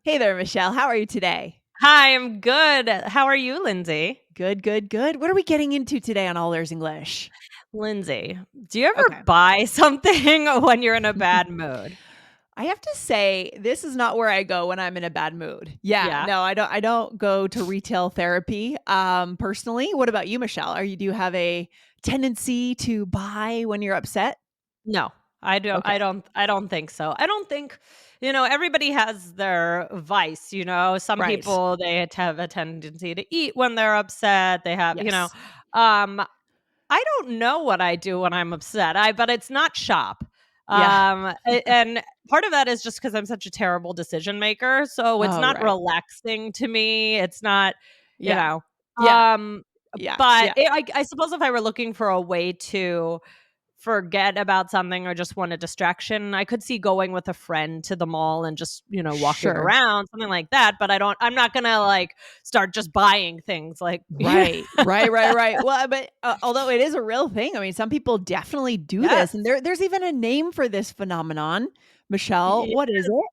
Hey there, Michelle. How are you today? Hi, I'm good. How are you, Lindsay? Good, good, good. What are we getting into today on All Ears English? Lindsay, do you ever Okay. buy something when you're in a bad mood? I have to say, this is not where I go when I'm in a bad mood. Yeah, Yeah. no, I don't go to retail therapy personally. What about you, Michelle? Do you have a tendency to buy when you're upset? No, I don't Okay. I don't I don't think so. I don't think, everybody has their vice, Some Right. people they have a tendency to eat when they're upset. Yes. um I don't know what I do when I'm upset. But it's not shop. Yeah. And part of that is just because I'm such a terrible decision maker, so it's Oh, not right. relaxing to me. It's not, you Yeah. know, Yeah. um, Yeah. but Yeah. I suppose if I were looking for a way to forget about something or just want a distraction, I could see going with a friend to the mall and just, walking Sure. around, something like that. But I'm not gonna like start just buying things like, Right, right, right, right. Well, but, although it is a real thing, I mean, some people definitely do this, yes. and there's even a name for this phenomenon. Michelle, Yes. what is it?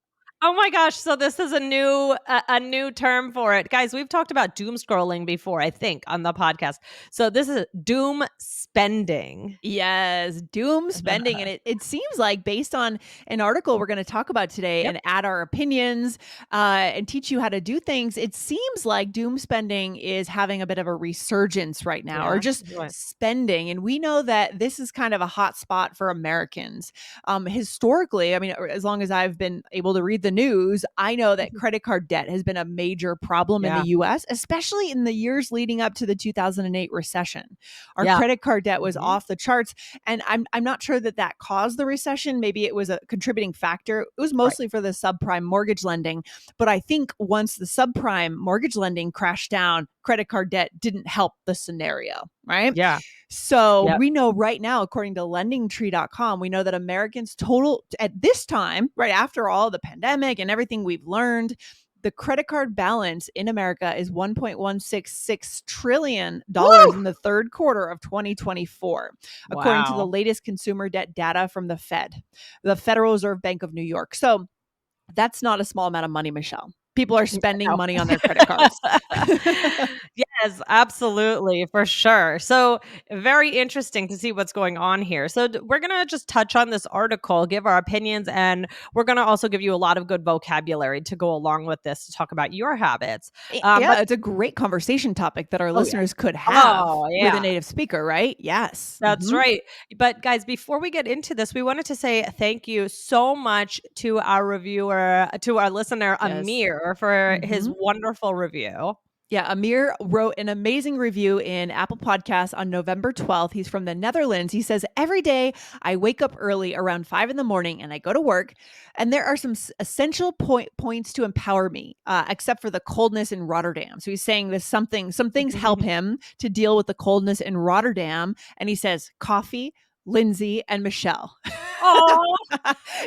Oh my gosh, so this is a new term for it. Guys, we've talked about doom scrolling before, I think, on the podcast. So this is doom spending. Yes, doom spending, and it seems like based on an article we're gonna talk about today Yep. and add our opinions, and teach you how to do things, it seems like doom spending is having a bit of a resurgence right now, or Yeah. just Right. spending, and we know that this is kind of a hot spot for Americans. Historically, I mean, as long as I've been able to read the news, I know that Mhm. credit card debt has been a major problem in the Yeah. US, especially in the years leading up to the 2008 recession. Our Yeah. credit card debt was Mhm. off the charts, and I'm not sure that that caused the recession. Maybe it was a contributing factor. It was Right. mostly for the subprime mortgage lending, but I think once the subprime mortgage lending crashed down, credit card debt didn't help the scenario, right? Yeah. So Yep. we know right now, according to lendingtree.com, we know that Americans total at this time, right after all the pandemic and everything we've learned, the credit card balance in America is $1.166 trillion Woo! in the third quarter of 2024, according to the Wow. latest consumer debt data from the Federal Reserve Bank of New York. So that's not a small amount of money, Michelle. People are spending No. money on their credit cards. Yes, absolutely, for sure. So, very interesting to see what's going on here. So, we're going to just touch on this article, give our opinions, and we're going to also give you a lot of good vocabulary to go along with this to talk about your habits. But Yeah, it's a great conversation topic that our oh, yeah. listeners could have Oh, with a yeah. native speaker, right? Yes. That's right. But guys, before we get into this, we wanted to say thank you so much to our reviewer, to our listener, Yes. Amir, for his Mhm. wonderful review. Yeah, Amir wrote an amazing review in Apple Podcasts on November 12th. He's from the Netherlands. He says, every day I wake up early around 5 in the morning and I go to work, and there are some essential points to empower me, except for the coldness in Rotterdam. So he's saying some things help him to deal with the coldness in Rotterdam. And he says, coffee, Lindsay, and Michelle. Oh,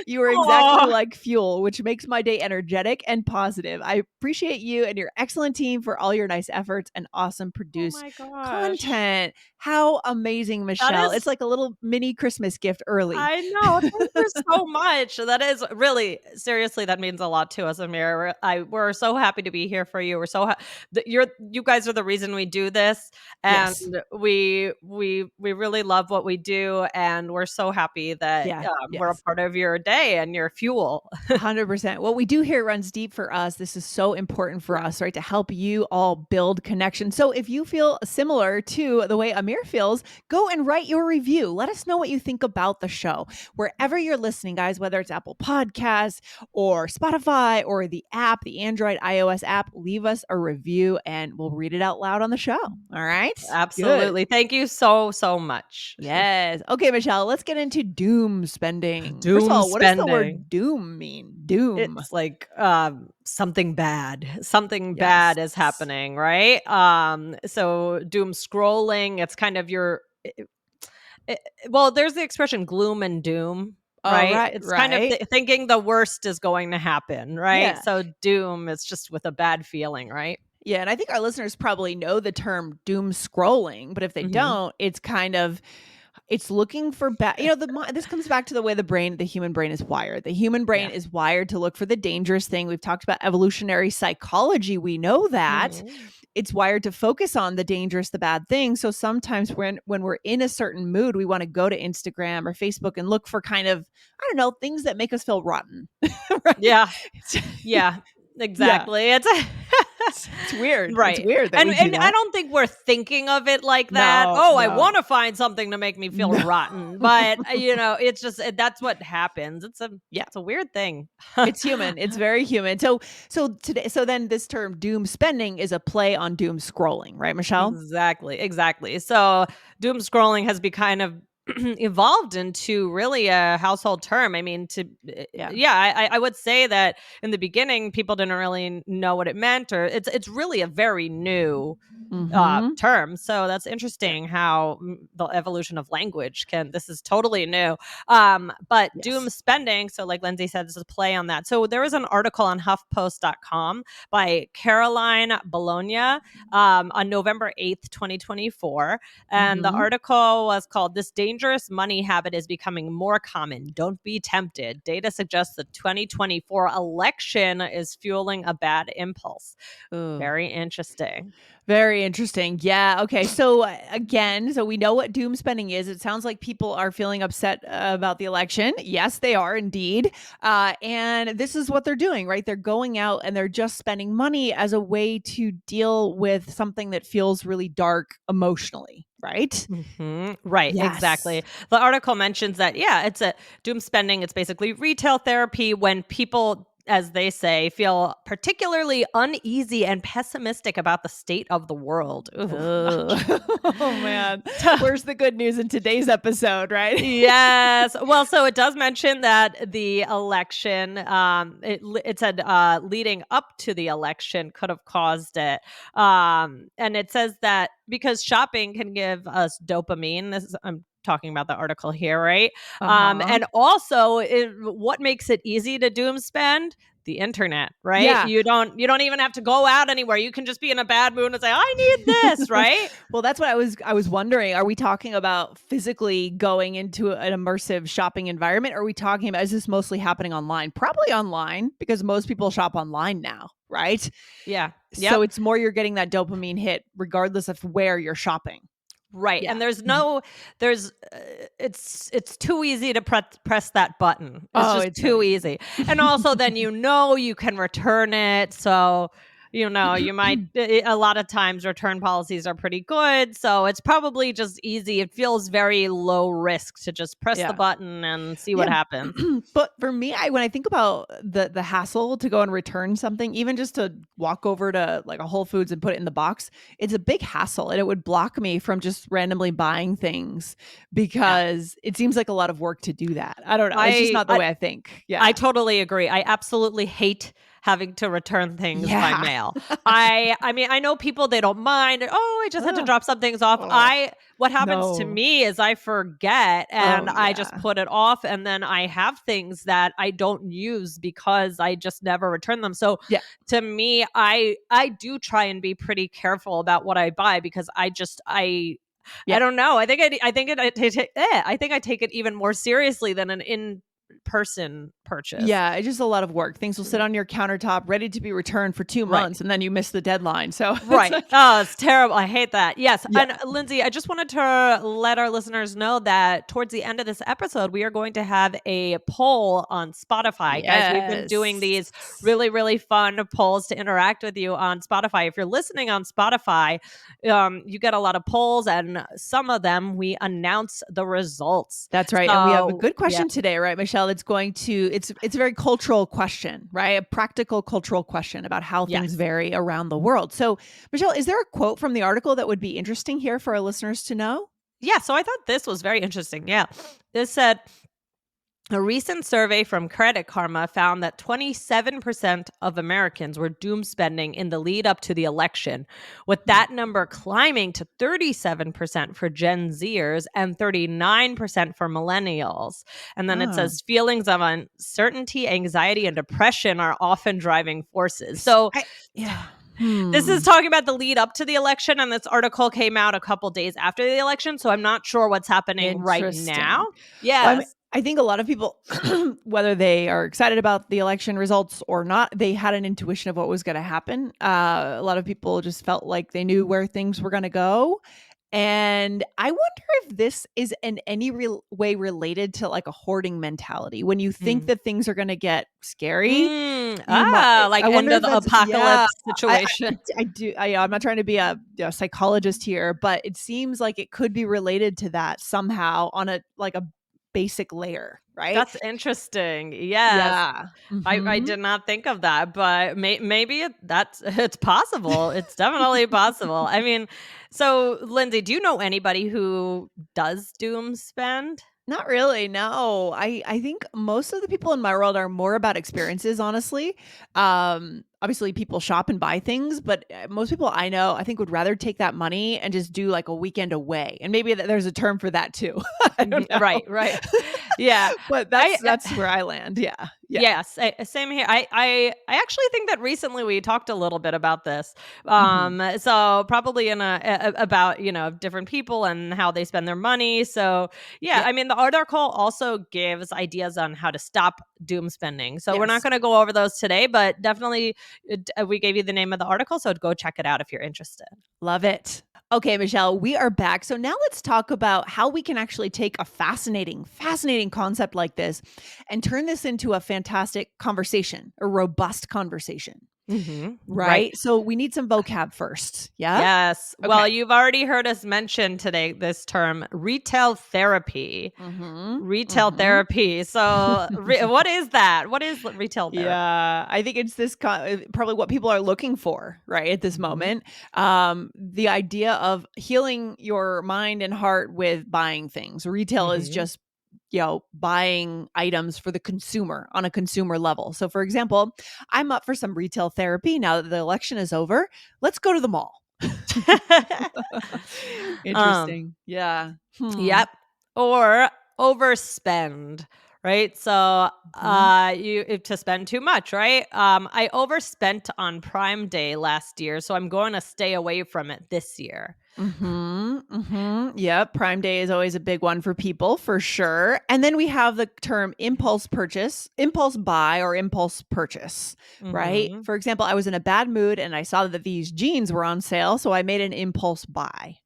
You are exactly oh, like fuel, which makes my day energetic and positive. I appreciate you and your excellent team for all your nice efforts and awesome oh produced my gosh. content. How amazing, That Michelle. It's is like a little mini Christmas gift early. I know. Thank you so much. That is really seriously, that means a lot to us, Amir. We're so happy to be here for you. We're so you guys are the reason we do this, and Yes. we really love what we do, and we're so happy that Yeah. we're a Yes. part of your day and your fuel. 100%. What we do here runs deep for us. This is so important for Yeah. us, right? To help you all build connection. So if you feel similar to the way Amir feels, go and write your review. Let us know what you think about the show. Wherever you're listening, guys, whether it's Apple Podcasts or Spotify or the app, the Android, iOS app, leave us a review and we'll read it out loud on the show. All right? Good. Absolutely. Thank you so so much. Yes. Okay, Michelle, let's get into doom spending. First of Doom all, what does the spending. word doom mean? Doom. It's like, something bad. Something Yes. bad is happening, right? So doom scrolling, it's kind of well, there's the expression gloom and doom, Oh, right? right, It's kind of right. thinking the worst is going to happen, right? Yeah. So doom is just with a bad feeling, right? Yeah, and I think our listeners probably know the term doom scrolling, but if they Mhm. don't, it's kind of It's looking for bad. This comes back to the way the human brain is wired. The human brain Yeah. is wired to look for the dangerous thing. We've talked about evolutionary psychology. We know that Mhm. it's wired to focus on the dangerous, the bad thing. So sometimes when we're in a certain mood, we want to go to Instagram or Facebook and look for kind of, I don't know, things that make us feel rotten, right? Yeah. Yeah, Yeah, exactly. It's it's weird. It's right. weird that And we do I that. don't think we're thinking of it like that. No, "Oh, I no, wanna find something to make me feel no. rotten." But, it's just that's what happens. Yeah. It's a weird thing. It's human. It's very human. So then this term doom spending is a play on doom scrolling, right, Michelle? Exactly, exactly. So, doom scrolling has be kind of evolved into really a household term. I mean, Yeah. yeah, I would say that in the beginning, people didn't really know what it meant, or it's really a very new Mhm. term. So that's Yeah. interesting how the evolution of language can. This is totally new. But doom Yes. spending. So, like Lindsay said, this is a play on that. So there was an article on HuffPost.com by Caroline Bologna on November 8th, 2024. And the Mhm. article was called "This Dangerous Money Habit is Becoming More Common. Don't Be Tempted. Data suggests the 2024 election is fueling a bad impulse." Ugh. Very interesting. Very interesting. Yeah. Okay. So again, so we know what doom spending is. It sounds like people are feeling upset about the election. Yes, they are indeed. And this is what they're doing, right? They're going out and they're just spending money as a way to deal with something that feels really dark emotionally, right? Right, Yes. exactly. The article mentions that, yeah, it's a doom spending. It's basically retail therapy when people, as they say, feel particularly uneasy and pessimistic about the state of the world. Ooh, gosh. Ugh. Oh man. Where's the good news in today's episode, right? Yes. Well, so it does mention that the election, it said leading up to the election could have caused it. And it says that because shopping can give us dopamine. I'm talking about the article here, right? Uh-huh. And also, what makes it easy to doom spend? The internet, right? Yeah. You don't even have to go out anywhere. You can just be in a bad mood and say, "I need this," right? Well, that's what I was wondering. Are we talking about physically going into an immersive shopping environment? Or are we talking about, is this mostly happening online? Probably online because most people shop online now, right? Yeah. So Yep. it's more you're getting that dopamine hit regardless of where you're shopping. Right, Yeah. and there's Mhm. no there's it's too easy to press that button. It's Oh, just it's too very easy. And also then you can return it, so, you might a lot of times return policies are pretty good, so it's probably just easy. It feels very low risk to just press the yeah. button and see Yeah, what happens. but for me, when I think about the hassle to go and return something, even just to walk over to like a Whole Foods and put it in the box, it's a big hassle and it would block me from just randomly buying things Yeah. because it seems like a lot of work to do that. I don't know. It's just I not the I way I think. I Yeah. totally agree. I absolutely hate having to return things by Yeah. mail. I mean, I know people, they don't mind. "Oh, I just had to Ugh. drop some things off." Oh, What happens to no. me is I forget Oh, and I just yeah. put it off, and then I have things that I don't use because I just never return them. So Yeah. to me, I do try and be pretty careful about what I buy because I Yeah. don't know. I think I take it even more seriously than an in-person purchase. Yeah. It's just a lot of work. Things will sit on your countertop ready to be returned for 2 Right. months and then you miss the deadline. So it's Right. like, Oh, it's terrible. I hate that. Yes. yeah. And Lindsay, I just wanted to let our listeners know that towards the end of this episode, we are going to have a poll on Spotify. Guys, we've been doing Yes. these really, really fun polls to interact with you on Spotify. If you're listening on Spotify, you get a lot of polls, and some of them we announce the results. That's right, and we have a So, good yeah. question today, right, Michelle? It's a very cultural question, right? A practical cultural question about how things Yes. vary around the world. So, Michelle, is there a quote from the article that would be interesting here for our listeners to know? Yeah. So I thought this was very interesting. Yeah. This said, a recent survey from Credit Karma found that 27% of Americans were doom spending in the lead up to the election, with that number climbing to 37% for Gen Zers and 39% for millennials. And then it Oh. says feelings of uncertainty, anxiety, and depression are often driving forces. So, I Yeah. This is Hmm. talking about the lead up to the election, and this article came out a couple days after the election, so I'm not sure what's happening right now. Interesting. Well, Yes. I think a lot of people, whether they are excited about the election results or not, they had an intuition of what was going to happen. A lot of people just felt like they knew where things were going to go. And I wonder if this is in any real way related to like a hoarding mentality. When you think Mm. that things are going to get scary, you might. Like I end wonder of if the that's, yeah. apocalypse situation. I do. I'm not trying to be a psychologist here, but it seems like it could be related to that somehow on a like a basic layer, right? That's interesting. Yes. Yeah. I Mhm. did not think of that, but maybe that's it's possible. It's definitely possible. I mean, so Lindsay, do you know anybody who does doom spend? Not really, no. I think most of the people in my world are more about experiences, honestly. Obviously people shop and buy things, but most people I know, I think would rather take that money and just do like a weekend away. And maybe there's a term for that too. I don't Mhm. know. Right, right. Yeah. But I that's where I land. Yeah. Yeah. Yes, same here. I actually think that recently we talked a little bit about this. Mhm. So probably in about different people and how they spend their money. So yeah, Yep. I mean the article also gives ideas on how to stop doom spending. So we're not Yes. going to go over those today, but definitely we gave you the name of the article, so go check it out if you're interested. Love it. Okay, Michelle, we are back. So now let's talk about how we can actually take a fascinating concept like this and turn this into a fantastic conversation, a robust conversation, Right. right? So we need some vocab first. Yeah. Yes. Well, Okay. you've already heard us mention today this term retail therapy. Mm-hmm. Retail Mm-hmm. therapy. So, what is that? What is retail therapy? Yeah, I think it's this probably what people are looking for, right, at this Mhm, moment. The idea of healing your mind and heart with buying things. Retail is mhm. just, buying items for the consumer on a consumer level. So, for example, I'm up for some retail therapy now that the election is over. Let's go to the mall. Um, Interesting. Yeah. Hmm. yep. Or overspend, right? So, Mhm. to spend too much, right? I overspent on Prime Day last year, so I'm going to stay away from it this year. Mhm, mhm. Yep, Prime Day is always a big one for people, for sure. And then we have the term impulse purchase, impulse buy or impulse purchase, right? Mhm. For example, I was in a bad mood and I saw that these jeans were on sale, so I made an impulse buy.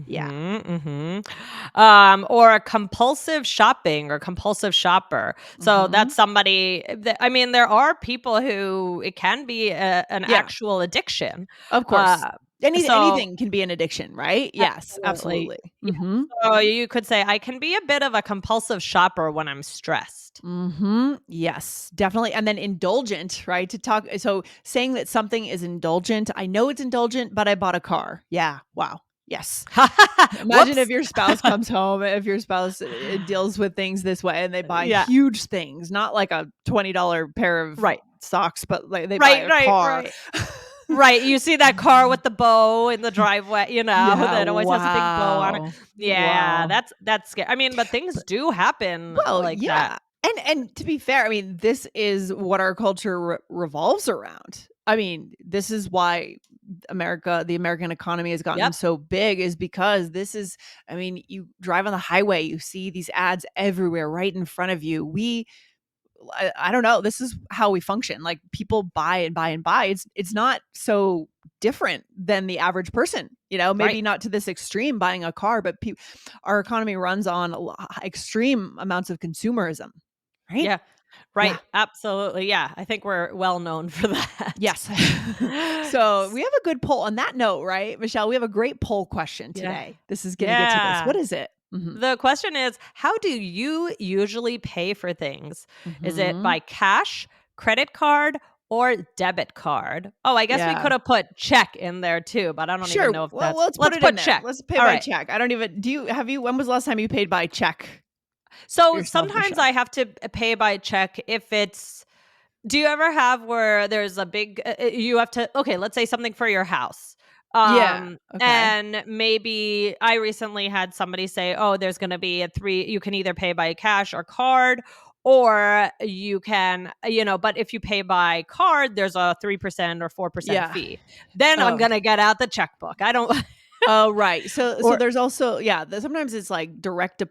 Yeah. Mhm, mhm. Or a compulsive shopping or compulsive shopper. So that's Mhm. somebody I mean, there are people who it can be an Yeah, actual addiction. of course. Uh, so Anything can be an addiction, right? Yes, absolutely. absolutely. Yeah. Mhm. So you could say I can be a bit of a compulsive shopper when I'm stressed. Mhm. Yes, definitely. And then indulgent, right? To talk so saying that something is indulgent, I know it's indulgent, but I bought a car. Yeah. Wow. Yes. Imagine if Whoops. your spouse comes home, if your spouse deals with things this way and they buy Yeah. huge things, not like a $20 pair of Right. socks, but like they buy Right, a right, car. right. Right, you see that car with the bow in the driveway, Yeah. that always has a big bow on it. Wow. Yeah, Wow. that's scary. I mean, but things do happen Well, like that. yeah. And to be fair, I mean, this is what our culture revolves around. I mean, this is why the American economy has gotten Yep, so big is because this is I mean, you drive on the highway, you see these ads everywhere right in front of you. I don't know, this is how we function. Like people buy and buy and buy. It's not so different than the average person, right. maybe not to this extreme buying a car, but our economy runs on extreme amounts of consumerism, right? Yeah, Yeah. right, absolutely, yeah, I think we're well known for that. Yes. So we have a good poll on that note, right, Michelle? We have a great poll question Yeah, today. This is going to get to this. What yeah. is it? Mhm. The question is, how do you usually pay for things? Is it Mhm. by cash, credit card, or debit card? Oh, I guess we Yeah. could have put check in there too, but I don't even Sure. know if Well, that's let's put let's it in put there. check. Let's pay All by right. check. I don't even do you have you when was the last time you paid by check for So yourself, sometimes Michelle? I have to pay by check if it's do you ever have where there's a big you have to okay, let's say something for your house. Yeah. Okay. And maybe I recently had somebody say, "Oh, there's going to be a 3 you can either pay by cash or card or you can, but if you pay by card, there's a 3% or 4% Yeah. fee. Then I'm Oh. going to get out the checkbook. I don't. Oh, right. So Or there's also, yeah, sometimes it's like direct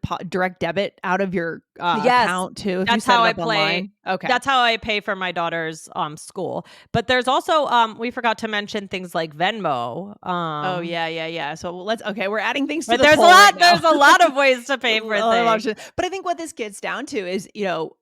debit out of your yes, account too if you that's set how it I up play. online. Okay. That's how I pay for my daughter's school. But there's also we forgot to mention things like Venmo. Oh, yeah, yeah, yeah. So let's okay, we're adding things to But the poll right now. there's a lot of ways to A pay for lot of things. options. But I think what this gets down to is,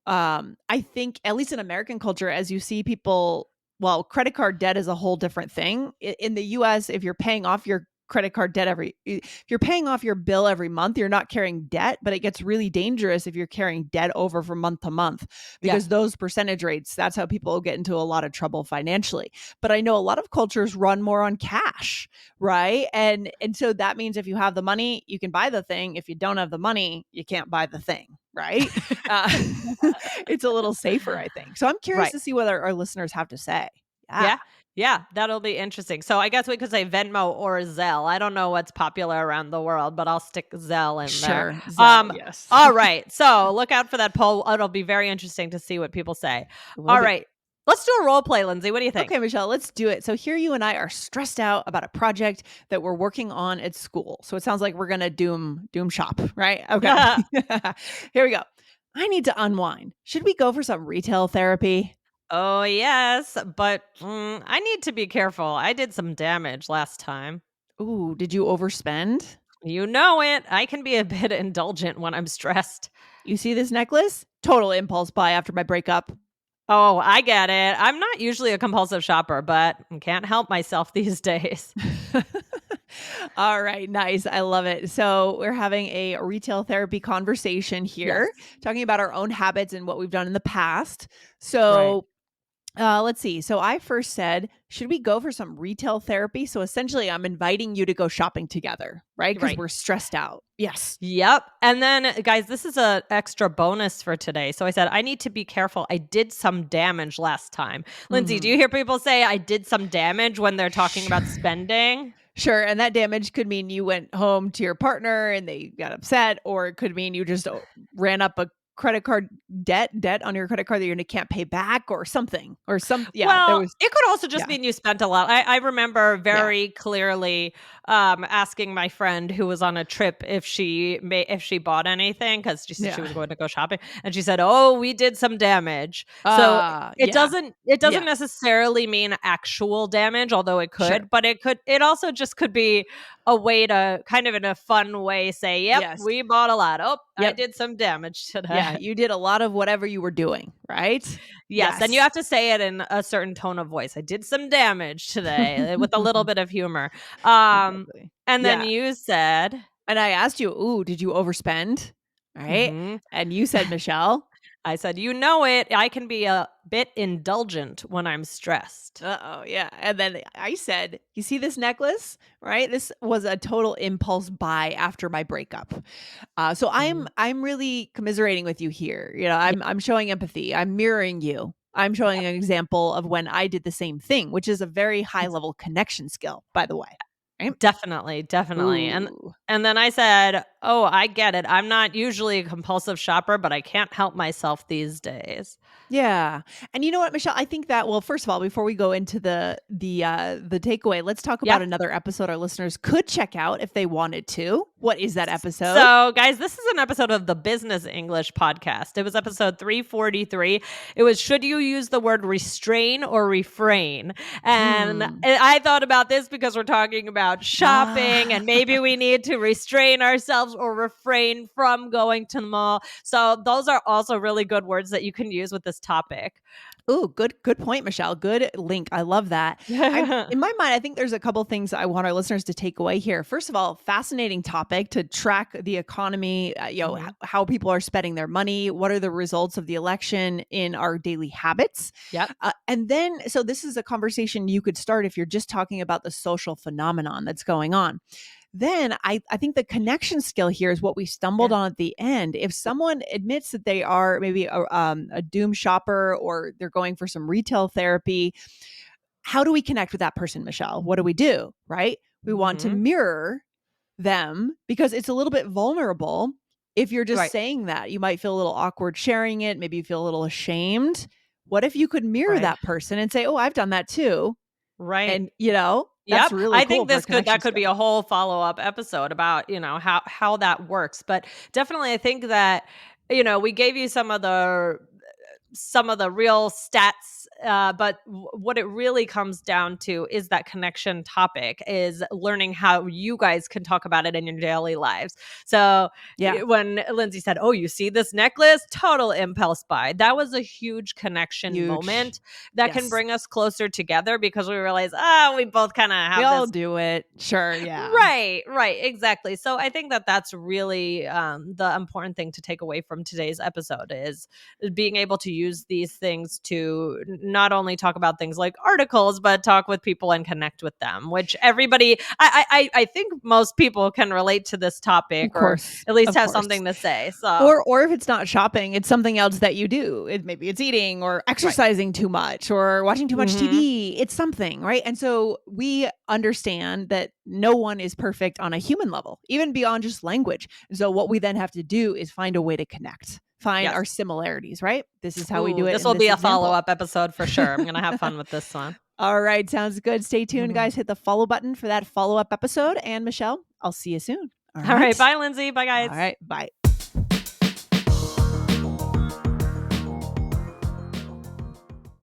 I think at least in American culture, as you see people, well, credit card debt is a whole different thing. In the US, if you're paying off your credit card debt if you're paying off your bill every month, you're not carrying debt, but it gets really dangerous if you're carrying debt over from month to month Yeah. because those percentage rates, that's how people get into a lot of trouble financially. But I know a lot of cultures run more on cash, right? And so that means if you have the money, you can buy the thing. If you don't have the money, you can't buy the thing, right? uh, it's a little safer, I think. So I'm curious Right. to see what our listeners have to say. Yeah. Yeah. Yeah, that'll be interesting. So I guess we could say Venmo or Zelle. I don't know what's popular around the world, but I'll stick Zelle in there. Sure, Zell, yes. All right. So look out for that poll. It'll be very interesting to see what people say. Will All be. right. Let's do a role play, Lindsay. What do you think? Okay, Michelle, let's do it. So here you and I are stressed out about a project that we're working on at school. So it sounds like we're gonna doom shop, right? Okay. Here we go. I need to unwind. Should we go for some retail therapy? Oh, yes, but I need to be careful. I did some damage last time. Ooh, did you overspend? You know it. I can be a bit indulgent when I'm stressed. You see this necklace? Total impulse buy after my breakup. Oh, I get it. I'm not usually a compulsive shopper, but I can't help myself these days. All right, nice. I love it. So, we're having a retail therapy conversation Yes. here, talking about our own habits and what we've done in the past. Right. So, let's see. So, I first said, should we go for some retail therapy? So, essentially, I'm inviting you to go shopping together, right? Because Right. we're stressed out. Yes. Yep. And then, guys, this is a extra bonus for today. So I said, I need to be careful. I did some damage last time. Lindsay, do Mhm. you hear people say I did some damage when they're talking about Sure. spending? Sure, and that damage could mean you went home to your partner and they got upset, or it could mean you just ran up a credit card debt on your credit card that you can't pay back, or something, or yeah, there Well, was it could also just yeah, mean you spent a lot. I remember yeah, very clearly asking my friend who was on a trip if she bought anything because she said she yeah, was going to go shopping, and she said, "Oh, we did some damage." So yeah, it doesn't yeah, necessarily mean actual damage, although it sure, could, but it also just could be a way to kind of in a fun way say, "Yep, yes, we bought a lot. Oh, I yep, did some damage yeah, today." you did a lot of whatever you were doing, right? Yes, and you Yes. have to say it in a certain tone of voice. I did some damage today with a little bit of humor. Exactly. And then Yeah, you said, and I asked you, "Ooh, did you overspend?" Right? mhm. And you said, "Michelle." I said, "You know it. I can be a bit indulgent when I'm stressed." Uh-oh, yeah, and then I said, "You see this necklace? Right? This was a total impulse buy after my breakup." So Mhm. I'm really commiserating with you here. Yeah, I'm showing empathy. I'm mirroring you. I'm showing yep. an example of when I did the same thing, which is a very high Ex level connection skill, by the way. Right? Definitely, definitely. Ooh. And then I said, "Oh, I get it. I'm not usually a compulsive shopper, but I can't help myself these days." Yeah. And you know what, Michelle? I think that, well, first of all, before we go into the takeaway, let's talk Yeah. about another episode our listeners could check out if they wanted to. What is that episode? So, guys, this is an episode of the Business English podcast. It was episode 343. It was should you use the word restrain or refrain? And Hmm. I thought about this because we're talking about shopping Ah. and maybe we need to restrain ourselves or refrain from going to the mall. So, those are also really good words that you can use with this topic. Ooh, good point, Michelle. Good link. I love that. I'm in my mind, I think there's a couple things I want our listeners to take away here. First of all, fascinating topic to track the economy, Mhm. how people are spending their money, what are the results of the election in our daily habits. Yep. And then, so this is a conversation you could start if you're just talking about the social phenomenon that's going on. Then I think the connection skill here is what we stumbled Yeah. on at the end. If someone admits that they are maybe a doom shopper or they're going for some retail therapy, how do we connect with that person, Michelle? What do we do? Right? We want to Mhm. mirror them because it's a little bit vulnerable if you're just Right. saying that, you might feel a little awkward sharing it. Maybe you feel a little ashamed. What if you could mirror Right. that person and say, "Oh, I've done that too." Right. And, you know, that's Yep. really I cool think for a that connection could be a starter. whole follow-up episode about, how that works. But definitely I think that, we gave you some of the real stats, but what it really comes down to is that connection topic, is learning how you guys can talk about it in your daily lives. So Yeah, when Lindsay said, "Oh, you see this necklace?" Total impulse buy. That was a huge connection huge. moment that can Yes. bring us closer together because we realize, we both kind of We have all this. do it. Sure, yeah. Right, exactly. So I think that that's really, the important thing to take away from today's episode is being able to use these things to not only talk about things like articles, but talk with people and connect with them. Which everybody, I think most people can relate to this topic, Of or course, at least of have course. something to say. So Or if it's not shopping, it's something else that you do. Maybe it's eating or right. exercising too much or watching too much Hmm. TV. It's something, right? And so we understand that no one is perfect on a human level, even beyond just language. And so what we then have to do is find a way to connect, find our Yes. similarities, right? This is how we do Ooh, it this in will this be a follow example. up episode for sure. I'm gonna have fun with this one. All right, sounds good. Stay tuned, guys. Hit the follow button for that follow up episode. And Michelle, I'll see you soon. All All right. right. Bye, Lindsay. Bye, All guys. right. Bye.